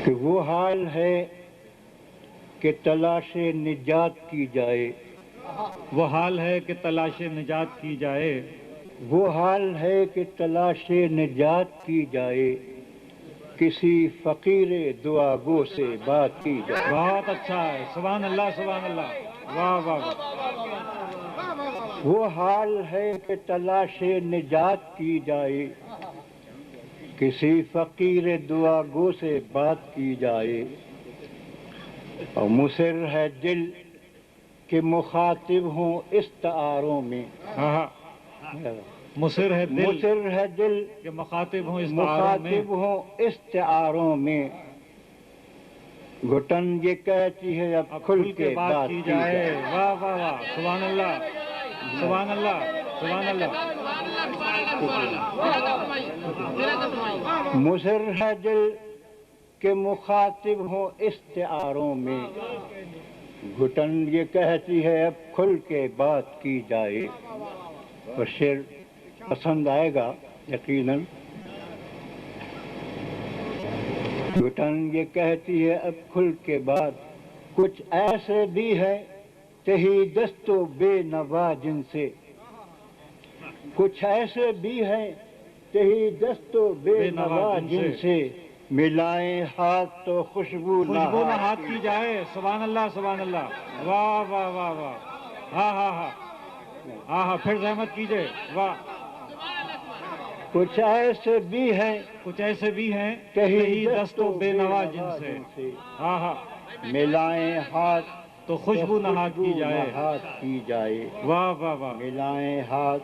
کہ وہ حال ہے کہ تلاش نجات کی جائے، وہ حال ہے کہ تلاش نجات کی جائے، وہ حال ہے کہ تلاش نجات کی جائے، کسی فقیر دعا گو سے بات کی جائے۔ بہت اچھا ہے، سبحان اللہ سبحان اللہ، واہ واہ واہ۔ وہ حال ہے کہ تلاش نجات کی جائے، کسی فقیر دعا گو سے بات کی جائے، اور مصر ہے دل کہ مخاطب ہوں استعاروں میں، مصر ہے دل مصر ہے دل کہ مخاطب ہوں استعاروں میں، مخاطب ہوں استعاروں میں، گھٹن یہ کہتی ہے اب کھل کے بات کی جائے۔ واہ واہ واہ، سبحان اللہ سبحان اللہ سبحان اللہ۔ مصر ہے دل کہ مخاطب ہوں استعاروں میں، گھٹن یہ کہتی ہے اب کھل کے بات کی جائے۔ اور شعر پسند آئے گا یقیناً۔ گھٹن یہ کہتی ہے اب کھل کے بات، کچھ ایسے بھی ہے تہی دست و بے نوا جن سے، کچھ ایسے بھی ہیں تہی دست و بے نوا جن سے، ملائیں ہاتھ تو خوشبو نہ ہاتھ کی جائے۔ سبحان اللہ سبحان اللہ، واہ واہ واہ واہ، ہاں ہاں ہاں ہاں ہاں، پھر زحمت کیجئے، واہ۔ کچھ ایسے بھی ہیں، کچھ ایسے بھی ہیں تہی دست و بے نوا جن سے، ہاں ہاں، ملائیں ہاتھ تو خوشبو نہ ہاتھ کی جائے، ہاتھ کی جائے، واہ واہ واہ، ملائیں ہاتھ